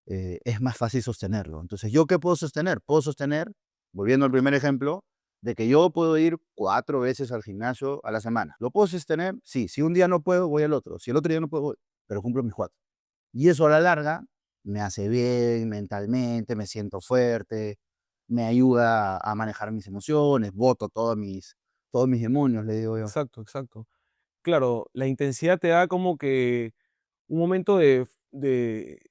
es más fácil sostenerlo. Entonces, ¿yo qué puedo sostener? Puedo sostener, volviendo al primer ejemplo, de que yo puedo ir 4 veces al gimnasio a la semana. ¿Lo puedo sostener? Sí. Si un día no puedo, voy al otro. Si el otro día no puedo, voy, pero cumplo mis 4. Y eso a la larga me hace bien mentalmente, me siento fuerte, me ayuda a manejar mis emociones, boto todos mis demonios, le digo yo. Exacto, exacto. Claro, la intensidad te da como que un momento de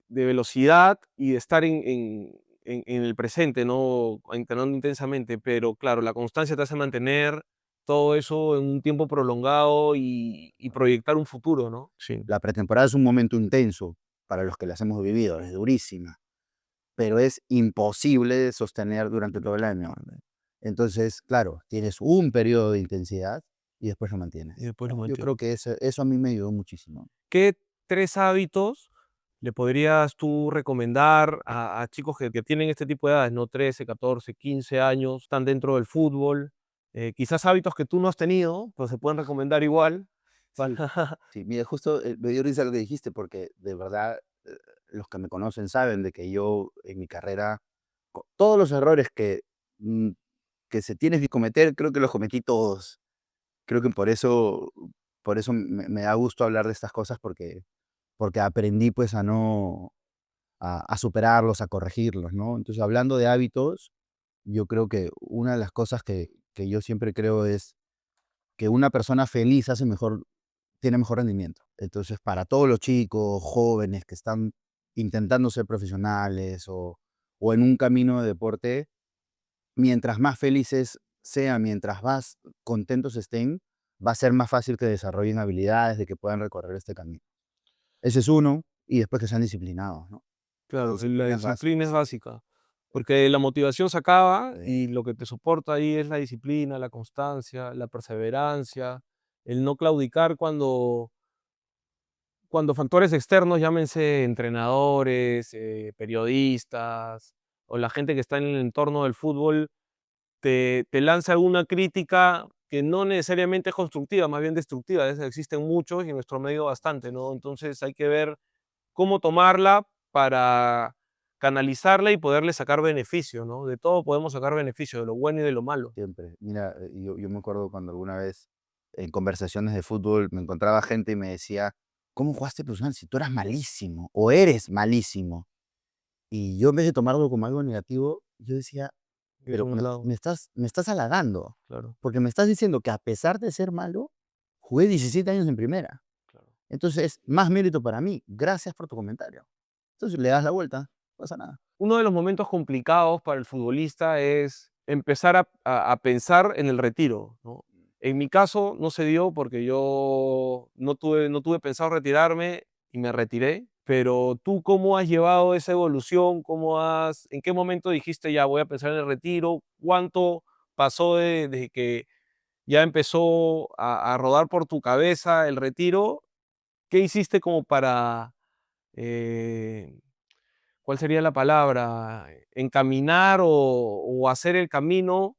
velocidad y de estar en el presente, ¿no? Entrenando intensamente, pero claro, la constancia te hace mantener todo eso en un tiempo prolongado y proyectar un futuro, ¿no? Sí. La pretemporada es un momento intenso para los que las hemos vivido, es durísima, pero es imposible de sostener durante todo el año. Entonces, claro, tienes un periodo de intensidad y después lo Y mantienes. después lo Yo creo mantienes. que eso a mí me ayudó muchísimo. ¿Qué 3 hábitos le podrías tú recomendar a chicos que tienen este tipo de edades, no? 13, 14, 15 años, están dentro del fútbol, quizás hábitos que tú no has tenido, pues se pueden recomendar igual para Sí, sí, mira, justo me dio risa lo que dijiste porque de verdad los que me conocen saben de que yo en mi carrera, todos los errores mm, que se tienen que cometer, creo que los cometí todos. Creo que por eso me da gusto hablar de estas cosas porque aprendí pues a no, a superarlos, a corregirlos, ¿no? Entonces, hablando de hábitos, yo creo que una de las cosas que yo siempre creo es que una persona feliz tiene mejor rendimiento. Entonces, para todos los chicos, jóvenes que están intentando ser profesionales o en un camino de deporte, mientras más felices sean, mientras más contentos estén, va a ser más fácil que desarrollen habilidades, de que puedan recorrer este camino. Ese es uno, y después que sean disciplinados, ¿no? La claro, la disciplina es disciplina básica, es sí. básica, porque la motivación se acaba Sí. y lo que te soporta ahí es la disciplina, la constancia, la perseverancia, el no claudicar cuando factores externos, llámense entrenadores, periodistas o la gente que está en el entorno del fútbol, te lanza alguna crítica que no necesariamente es constructiva, más bien destructiva. De esas existen muchos y en nuestro medio bastante, ¿no? Entonces hay que ver cómo tomarla para canalizarla y poderle sacar beneficio, ¿no? De todo podemos sacar beneficio, de lo bueno y de lo malo. Siempre. Mira, yo me acuerdo cuando alguna vez en conversaciones de fútbol me encontraba gente y me decía, ¿cómo jugaste profesional si tú eras malísimo o eres malísimo? Y yo en vez de tomarlo como algo negativo, yo decía, Es pero un lado, me estás halagando, claro, porque me estás diciendo que a pesar de ser malo, jugué 17 años en primera. claro. Entonces, más mérito para mí. Gracias por tu comentario. Entonces le das la vuelta, no pasa nada. Uno de los momentos complicados para el futbolista es empezar a pensar en el retiro, ¿no? En mi caso no se dio porque yo no tuve pensado retirarme y me retiré, pero ¿tú cómo has llevado esa evolución? ¿En qué momento dijiste ya voy a pensar en el retiro? ¿Cuánto pasó desde que ya empezó a rodar por tu cabeza el retiro? ¿Qué hiciste como para eh, ¿cuál sería la palabra? Encaminar o hacer el camino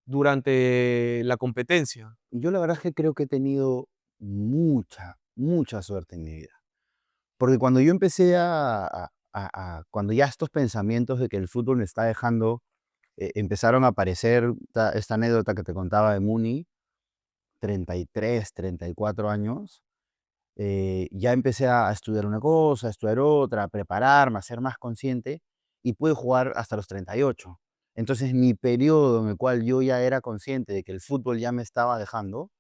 durante la competencia. Y yo la verdad es que creo que he tenido mucha suerte en mi vida. Porque cuando yo empecé cuando ya estos pensamientos de que el fútbol me está dejando, empezaron a aparecer, esta anécdota que te contaba de Muni, 33, 34 años, ya empecé a estudiar una cosa, a estudiar otra, a prepararme, a ser más consciente y pude jugar hasta los 38. Entonces mi periodo en el cual yo ya era consciente de que el fútbol ya me estaba dejando,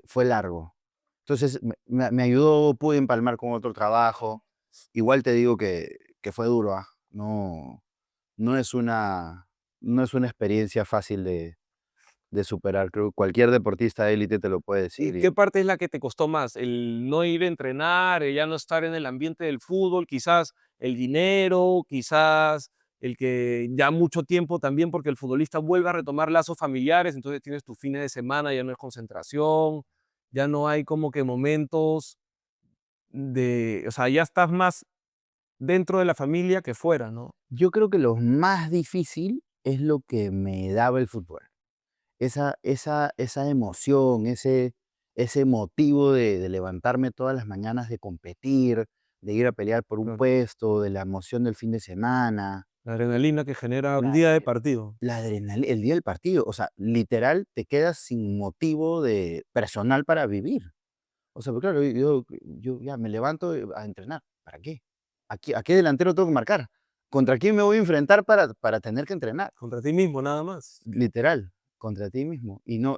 fue largo. Entonces me ayudó, pude empalmar con otro trabajo. Igual te digo que fue duro, ¿ah? No, no es una, no es una experiencia fácil de superar. Creo que cualquier deportista de élite te lo puede ¿Y decir. qué parte es la que te costó más? ¿El no ir a entrenar, el ya no estar en el ambiente del fútbol, quizás el dinero, quizás el que ya mucho tiempo también, porque el futbolista vuelve a retomar lazos familiares, entonces tienes tus fines de semana, ya no es concentración, ya no hay como que momentos o sea, ya estás más dentro de la familia que fuera, ¿no? Yo creo que lo más difícil es lo que me daba el fútbol. Esa emoción, ese motivo de levantarme todas las mañanas, de competir, de ir a pelear por un Claro. puesto, de la emoción del fin de semana, La adrenalina que genera un la, día de partido. la adrenalina, el día del partido. O sea, literal, te quedas sin motivo personal para vivir. O sea, porque claro, yo ya me levanto a entrenar. ¿Para qué? ¿A qué delantero tengo que marcar? ¿Contra quién me voy a enfrentar para tener que entrenar? Contra ti mismo, nada más. Literal, contra ti mismo. Y no,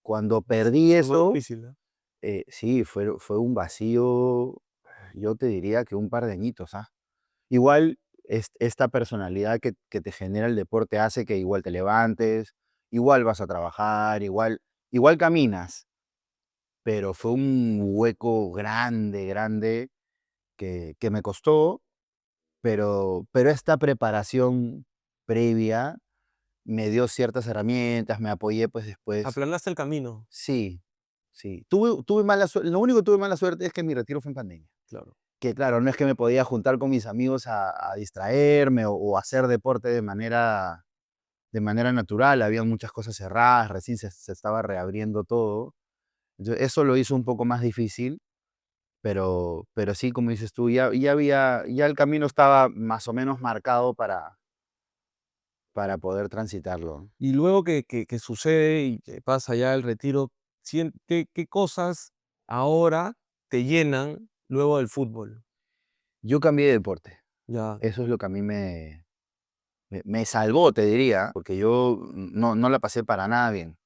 cuando perdí Eso fue eso, difícil, ¿eh? sí, fue un vacío, yo te diría que un par de añitos, ¿ah? Igual esta personalidad que te genera el deporte hace que igual te levantes, igual vas a trabajar, igual caminas, pero fue un hueco grande que me costó, pero esta preparación previa me dio ciertas herramientas, me apoyé, pues, después. Aplanaste el camino, Sí, sí. Tuve mala suerte, lo único que tuve mala suerte es que mi retiro fue en pandemia. claro. Que claro, no es que me podía juntar con mis amigos a distraerme o hacer deporte de manera natural, había muchas cosas cerradas, recién se estaba reabriendo todo. Eso lo hizo un poco más difícil, pero sí, como dices tú, ya el camino estaba más o menos marcado para poder transitarlo. Y luego que sucede y que pasa ya el retiro, ¿qué cosas ahora te llenan luego del fútbol? Yo cambié de deporte. Ya, Eso es lo que a mí me salvó, te diría, porque yo no la pasé para nada bien.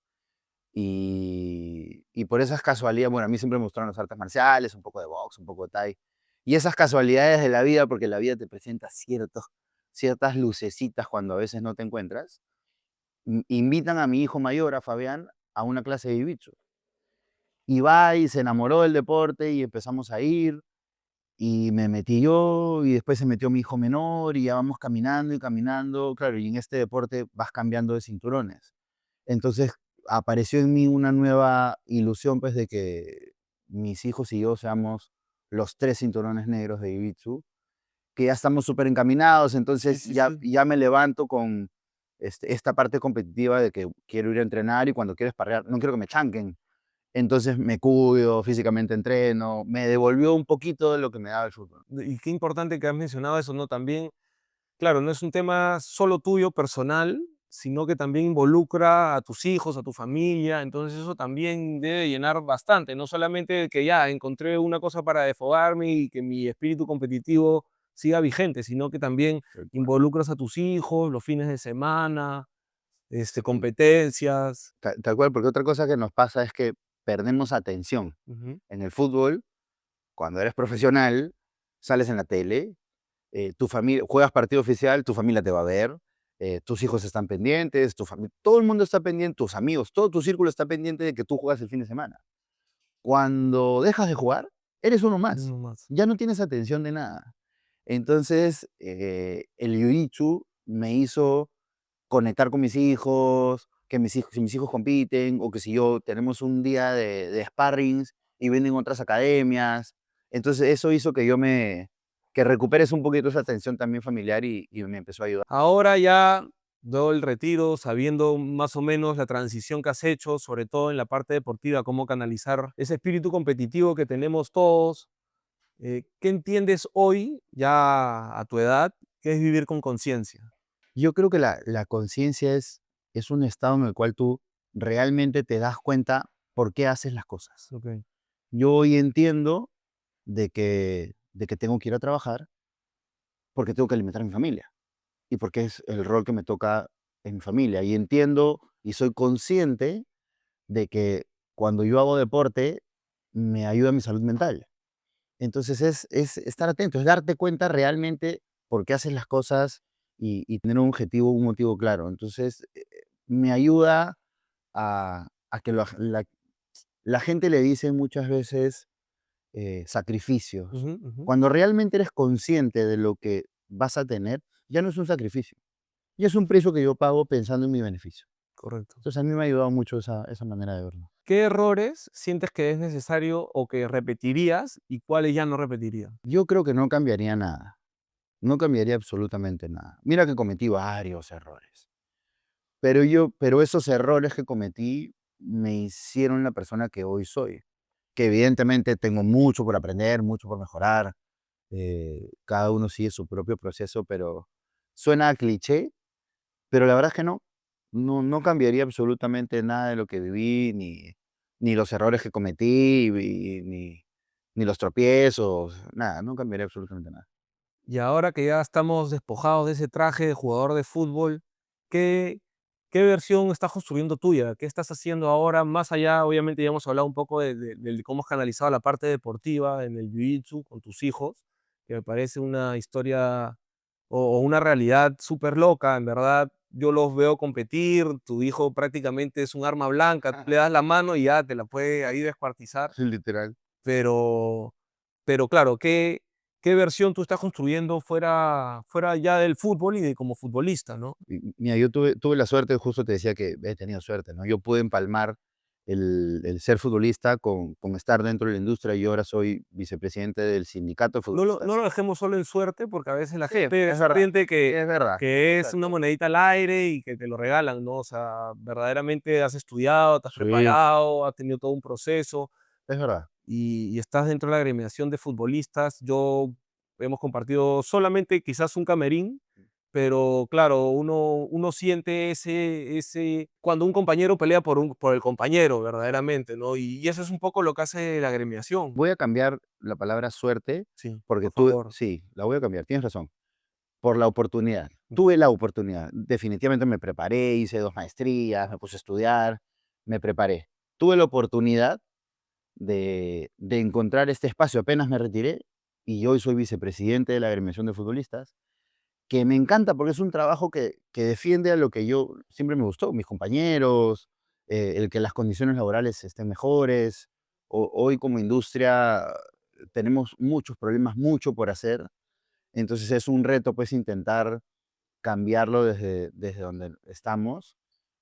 Y por esas casualidades, bueno, a mí siempre me gustaron las artes marciales, un poco de box, un poco de thai. Y esas casualidades de la vida, porque la vida te presenta ciertas lucecitas cuando a veces no te encuentras, invitan a mi hijo mayor, a Fabián, a una clase de jiu-jitsu. Y va y se enamoró del deporte y empezamos a ir. Y me metí yo y después se metió mi hijo menor y ya vamos caminando y caminando. Claro, y en este deporte vas cambiando de cinturones. Entonces apareció en mí una nueva ilusión, pues, de que mis hijos y yo seamos los 3 cinturones negros de Jiu-Jitsu, que ya estamos súper encaminados. sí, Entonces sí, ya, sí. ya me levanto con esta parte competitiva de que quiero ir a entrenar y cuando quiero esparrear, no quiero que me chanquen. Entonces me cuido, físicamente entreno, me devolvió un poquito de lo que me daba el fútbol. Y qué importante que has mencionado eso, ¿no? También, claro, no es un tema solo tuyo, personal, sino que también involucra a tus hijos, a tu familia, entonces eso también debe llenar bastante, no solamente que ya encontré una cosa para desfogarme y que mi espíritu competitivo siga vigente, sino que también Tal cual. involucras a tus hijos, los fines de semana, Sí, competencias. tal cual, porque otra cosa que nos pasa es que perdemos atención. Ujú. En el fútbol, cuando eres profesional, sales en la tele, tu familia, juegas partido oficial, tu familia te va a ver, tus hijos están pendientes, todo el mundo está pendiente, tus amigos, todo tu círculo está pendiente de que tú juegas el fin de semana. Cuando dejas de jugar, eres uno más. Uno más. Ya no tienes atención de nada. Entonces, el jiu-jitsu me hizo conectar con mis hijos, que si mis hijos compiten, o que si yo tenemos un día de sparrings y vienen otras academias. Entonces, eso hizo que yo que recuperes un poquito esa atención también familiar y me empezó a ayudar. Ahora ya, luego el retiro, sabiendo más o menos la transición que has hecho, sobre todo en la parte deportiva, cómo canalizar ese espíritu competitivo que tenemos todos, ¿qué entiendes hoy, ya a tu edad, qué es vivir con conciencia? Yo creo que la conciencia es un estado en el cual tú realmente te das cuenta por qué haces las cosas. Ok. Yo hoy entiendo de que tengo que ir a trabajar porque tengo que alimentar a mi familia y porque es el rol que me toca en mi familia. Y entiendo y soy consciente de que cuando yo hago deporte me ayuda a mi salud mental. Entonces es estar atento, es darte cuenta realmente por qué haces las cosas y tener un objetivo, un motivo claro. Entonces me ayuda a que la gente le dice muchas veces sacrificios. Ujú, ujú. Cuando realmente eres consciente de lo que vas a tener, ya no es un sacrificio, ya es un precio que yo pago pensando en mi beneficio. Correcto. Entonces a mí me ha ayudado mucho esa manera de verlo. ¿Qué errores sientes que es necesario o que repetirías y cuáles ya no repetirías? Yo creo que no cambiaría nada, no cambiaría absolutamente nada. Mira que cometí varios errores, pero esos errores que cometí me hicieron la persona que hoy soy, que evidentemente tengo mucho por aprender, mucho por mejorar, cada uno sigue su propio proceso, pero suena a cliché, pero la verdad es que no. No cambiaría absolutamente nada de lo que viví, ni los errores que cometí, ni los tropiezos, nada, no cambiaría absolutamente nada. Y ahora que ya estamos despojados de ese traje de jugador de fútbol, ¿qué, qué versión estás construyendo tuya? ¿Qué estás haciendo ahora? Más allá, obviamente ya hemos hablado un poco de cómo has canalizado la parte deportiva en el Jiu-Jitsu con tus hijos, que me parece una historia o una realidad súper loca, en verdad. Yo los veo competir, tu hijo prácticamente es un arma blanca, tú le das la mano y ya te la puede ahí descuartizar, Sí, literal. pero, pero claro, ¿qué versión tú estás construyendo fuera ya del fútbol y de como futbolista, no? Mira, yo tuve la suerte, justo te decía que he tenido suerte, ¿no? Yo pude empalmar el ser futbolista con estar dentro de la industria y ahora soy vicepresidente del sindicato de No futbolistas. lo dejemos solo en suerte, porque a veces la Sí, gente es verdad, siente es verdad. que es una Exacto. monedita al aire y que te lo regalan, ¿no? O sea, verdaderamente has estudiado, te has Sí, preparado, has tenido todo un proceso es verdad. y estás dentro de la agremiación de futbolistas. Yo hemos compartido solamente quizás un camerín, pero claro, uno siente cuando un compañero pelea por el compañero, verdaderamente, ¿no? Y eso es un poco lo que hace la agremiación. Voy a cambiar la palabra suerte, Sí, porque por tú, favor. sí, la voy a cambiar, tienes razón, por la oportunidad. Tuve la oportunidad, definitivamente me preparé, hice 2 maestrías, me puse a estudiar, me preparé. Tuve la oportunidad de encontrar este espacio, apenas me retiré, y hoy soy vicepresidente de la agremiación de futbolistas, que me encanta porque es un trabajo que defiende a lo que yo siempre me gustó, mis compañeros, el que las condiciones laborales estén mejores. Hoy como industria tenemos muchos problemas, mucho por hacer, entonces es un reto pues intentar cambiarlo desde donde estamos,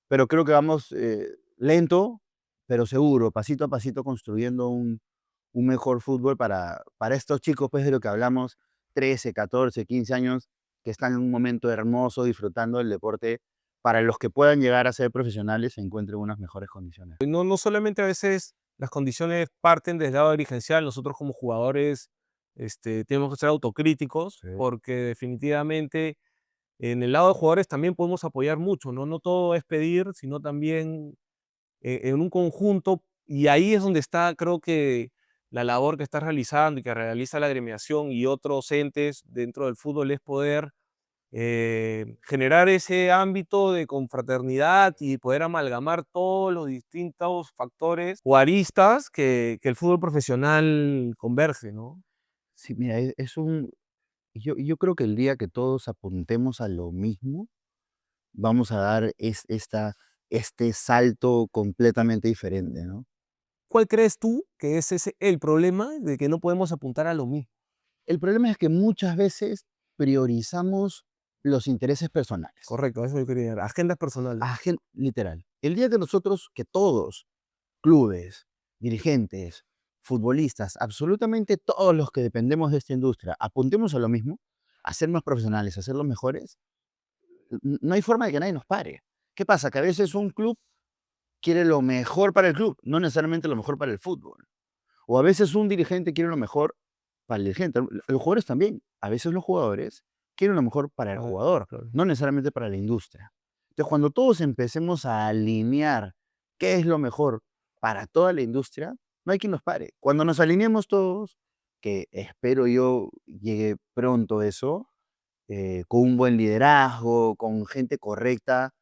pero creo que vamos lento, pero seguro, pasito a pasito construyendo un mejor fútbol para estos chicos, pues de lo que hablamos, 13, 14, 15 años, que están en un momento hermoso disfrutando del deporte, para los que puedan llegar a ser profesionales se encuentren unas mejores condiciones. No solamente a veces las condiciones parten del lado dirigencial, nosotros como jugadores tenemos que ser autocríticos Sí. porque definitivamente en el lado de jugadores también podemos apoyar mucho, ¿no? No todo es pedir, sino también en un conjunto, y ahí es donde está, creo que la labor que estás realizando y que realiza la agremiación y otros entes dentro del fútbol es poder generar ese ámbito de confraternidad y poder amalgamar todos los distintos factores o aristas que el fútbol profesional converge, ¿no? Sí, mira, yo creo que el día que todos apuntemos a lo mismo, vamos a dar este salto completamente diferente, ¿no? ¿Cuál crees tú que es el problema de que no podemos apuntar a lo mismo? El problema es que muchas veces priorizamos los intereses personales. Correcto, eso yo quería decir, agendas personales. Literal. El día que nosotros, que todos, clubes, dirigentes, futbolistas, absolutamente todos los que dependemos de esta industria, apuntemos a lo mismo, a ser más profesionales, a ser los mejores, no hay forma de que nadie nos pare. ¿Qué pasa? Que a veces un club quiere lo mejor para el club, no necesariamente lo mejor para el fútbol. O a veces un dirigente quiere lo mejor para el dirigente. Los jugadores también. A veces los jugadores quieren lo mejor para el Ah, jugador, claro. no necesariamente para la industria. Entonces, cuando todos empecemos a alinear qué es lo mejor para toda la industria, no hay quien nos pare. Cuando nos alineemos todos, que espero yo llegue pronto eso, con un buen liderazgo, con gente correcta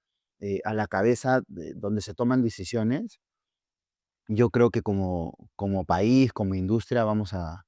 a la cabeza donde se toman decisiones, yo creo que como país, como industria, vamos a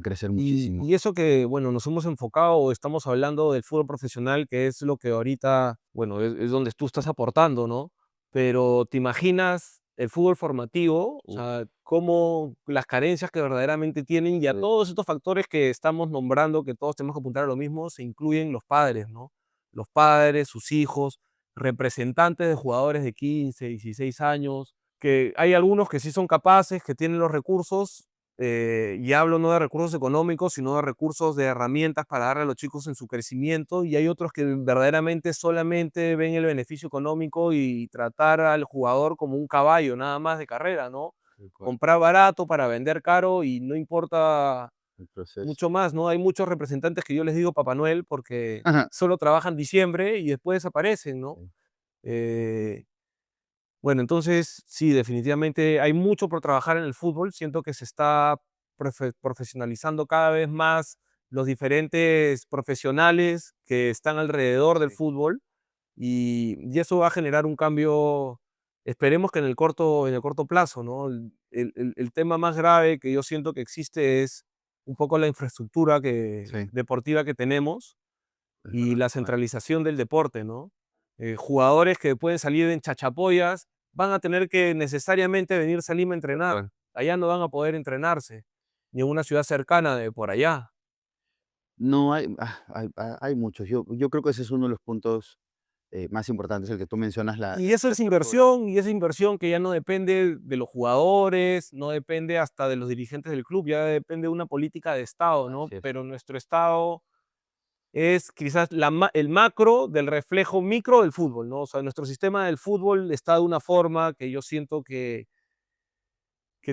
crecer muchísimo. Y eso que, bueno, nos hemos enfocado o estamos hablando del fútbol profesional, que es lo que ahorita, bueno, es donde tú estás aportando, ¿no? Pero ¿te imaginas el fútbol formativo? O Uf, sea, cómo las carencias que verdaderamente tienen y a sí, todos estos factores que estamos nombrando, que todos tenemos que apuntar a lo mismo, se incluyen los padres, ¿no? Los padres, sus hijos, representantes de jugadores de 15, 16 años, que hay algunos que sí son capaces, que tienen los recursos, y hablo no de recursos económicos, sino de recursos de herramientas para darle a los chicos en su crecimiento, y hay otros que verdaderamente solamente ven el beneficio económico y tratar al jugador como un caballo nada más de carrera, ¿no? tal cual, Comprar barato para vender caro y no importa el proceso. mucho más, ¿no? Hay muchos representantes que yo les digo Papá Noel porque Ajá, solo trabajan diciembre y después desaparecen, ¿no? sí. Eh, bueno, entonces sí, definitivamente hay mucho por trabajar en el fútbol. Siento que se está profesionalizando cada vez más los diferentes profesionales que están alrededor del Sí. fútbol y eso va a generar un cambio, esperemos que en el corto plazo, ¿no? El tema más grave que yo siento que existe es un poco la infraestructura Sí, deportiva que tenemos es y verdad. la centralización del deporte, ¿no? Jugadores que pueden salir en chachapoyas van a tener que necesariamente venirse a Lima a Tal entrenar. cual. Allá no van a poder entrenarse, ni en una ciudad cercana de por allá. No hay, hay muchos. Yo creo que ese es uno de los puntos más importantes, el que tú mencionas, la Y eso es infraestructura. inversión, y esa inversión que ya no depende de los jugadores, no depende hasta de los dirigentes del club, ya depende de una política de Estado, ¿no? Así es. Pero nuestro Estado es quizás el macro del reflejo micro del fútbol, ¿no? O sea, nuestro sistema del fútbol está de una forma que yo siento que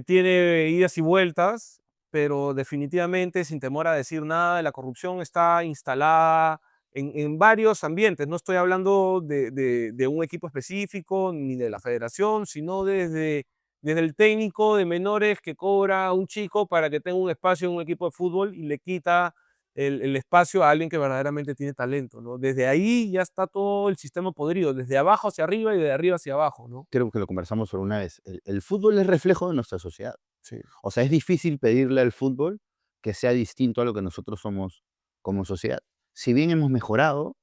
tiene idas y vueltas, pero definitivamente, sin temor a decir nada, la corrupción está instalada en varios ambientes. No estoy hablando de un equipo específico ni de la federación, sino desde el técnico de menores que cobra a un chico para que tenga un espacio en un equipo de fútbol y le quita el espacio a alguien que verdaderamente tiene talento, ¿no? Desde ahí ya está todo el sistema podrido, desde abajo hacia arriba y de arriba hacia abajo, ¿no? Creo que lo conversamos sobre una vez. El fútbol es reflejo de nuestra sociedad. Sí. O sea, es difícil pedirle al fútbol que sea distinto a lo que nosotros somos como sociedad. Si bien hemos mejorado,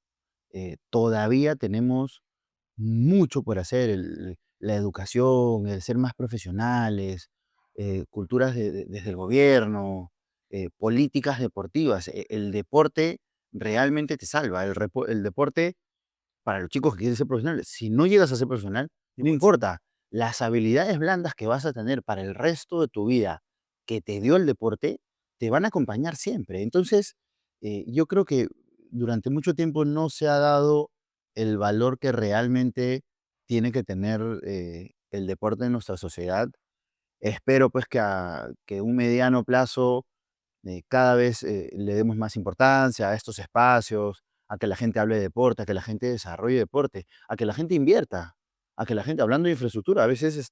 todavía tenemos mucho por hacer. La educación, el ser más profesionales, culturas desde el gobierno, políticas deportivas. El deporte realmente te salva. El deporte para los chicos que quieren ser profesionales. Si no llegas a ser profesional, Y no pues, importa. Las habilidades blandas que vas a tener para el resto de tu vida que te dio el deporte, te van a acompañar siempre. Entonces, yo creo que durante mucho tiempo no se ha dado el valor que realmente tiene que tener el deporte en nuestra sociedad. Espero pues que un mediano plazo cada vez le demos más importancia a estos espacios, a que la gente hable de deporte, a que la gente desarrolle deporte, a que la gente invierta, a que la gente, hablando de infraestructura, a veces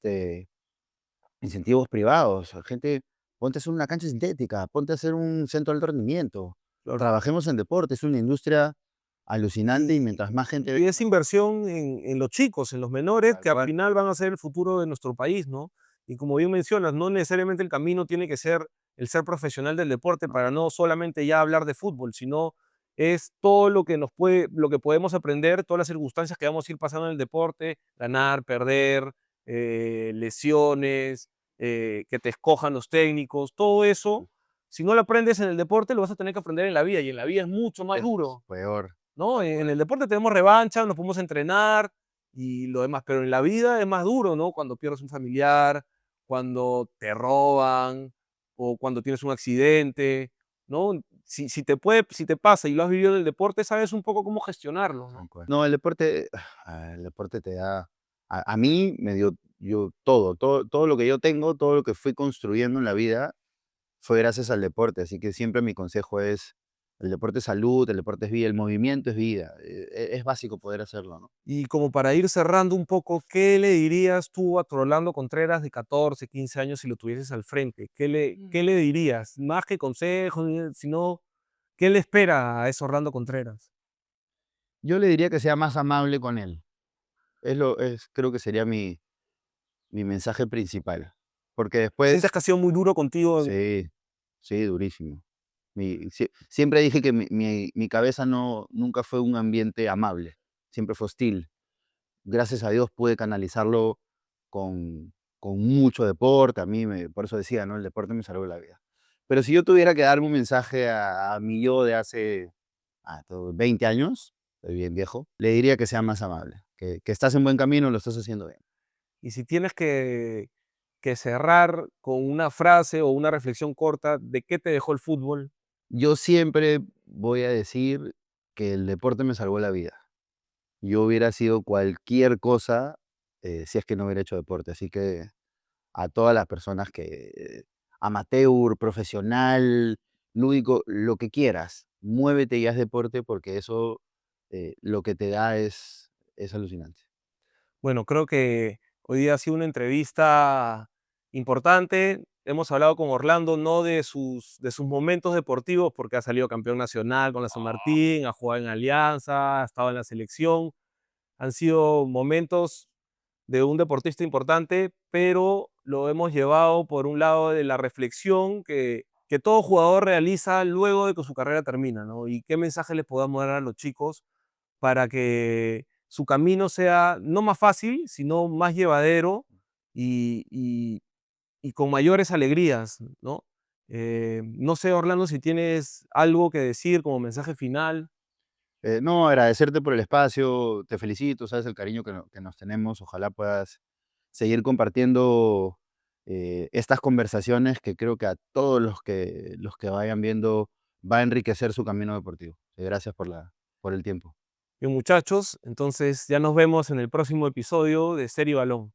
incentivos privados, a gente, ponte a hacer una cancha sintética, ponte a hacer un centro de alto rendimiento, claro. trabajemos en deporte, es una industria alucinante y Y, mientras más gente y es inversión en los chicos, en los menores, tal que al cual, final van a ser el futuro de nuestro país, ¿no? Y como bien mencionas, no necesariamente el camino tiene que ser el ser profesional del deporte ¿no? para no solamente ya hablar de fútbol, sino es todo lo que lo que podemos aprender, todas las circunstancias que vamos a ir pasando en el deporte, ganar, perder, lesiones, que te escojan los técnicos, todo eso, si no lo aprendes en el deporte, lo vas a tener que aprender en la vida, y en la vida es mucho más Es duro. peor. ¿No? En el deporte tenemos revancha, nos podemos entrenar y lo demás, pero en la vida es más duro, ¿no? Cuando pierdes un familiar, cuando te roban, o cuando tienes un accidente, ¿no? Si te pasa y lo has vivido en el deporte, sabes un poco cómo gestionarlo, ¿no? Tal cual. No, el deporte te da, a mí me dio todo lo que yo tengo, todo lo que fui construyendo en la vida fue gracias al deporte, así que siempre mi consejo es, el deporte es salud, el deporte es vida, el movimiento es vida, es básico poder hacerlo, ¿no? Y como para ir cerrando un poco, ¿qué le dirías tú a tu Rolando Contreras de 14, 15 años si lo tuvieses al frente? ¿Qué le dirías? Más que consejos, sino, ¿qué le espera a ese Orlando Contreras? Yo le diría que sea más amable con él, creo que sería mi mensaje principal, porque ¿Sientes después, que ha sido muy duro contigo? sí, sí, durísimo. Siempre dije que mi cabeza nunca fue un ambiente amable, siempre fue hostil. Gracias a Dios pude canalizarlo con mucho deporte, por eso decía, ¿no? El deporte me salvó la vida. Pero si yo tuviera que darme un mensaje a mi yo de hace 20 años, estoy bien viejo, le diría que sea más amable, que estás en buen camino, lo estás haciendo bien. Y si tienes que cerrar con una frase o una reflexión corta, ¿de qué te dejó el fútbol? Yo siempre voy a decir que el deporte me salvó la vida. Yo hubiera sido cualquier cosa si es que no hubiera hecho deporte. Así que a todas las personas amateur, profesional, lúdico, lo que quieras, muévete y haz deporte porque eso lo que te da es alucinante. Bueno, creo que hoy día ha sido una entrevista importante. Hemos hablado con Orlando no de sus momentos deportivos, porque ha salido campeón nacional con la San Martín, ha jugado en Alianza, ha estado en la selección. Han sido momentos de un deportista importante, pero lo hemos llevado por un lado de la reflexión que todo jugador realiza luego de que su carrera termina, ¿no? Y qué mensaje les podamos dar a los chicos para que su camino sea no más fácil, sino más llevadero y, y- y con mayores alegrías, ¿no? No sé, Orlando, si tienes algo que decir como mensaje final. No, agradecerte por el espacio, te felicito, sabes el cariño que nos tenemos, ojalá puedas seguir compartiendo estas conversaciones que creo que a todos los que vayan viendo va a enriquecer su camino deportivo. Gracias por el tiempo. Bien, muchachos, entonces ya nos vemos en el próximo episodio de Serie Balón.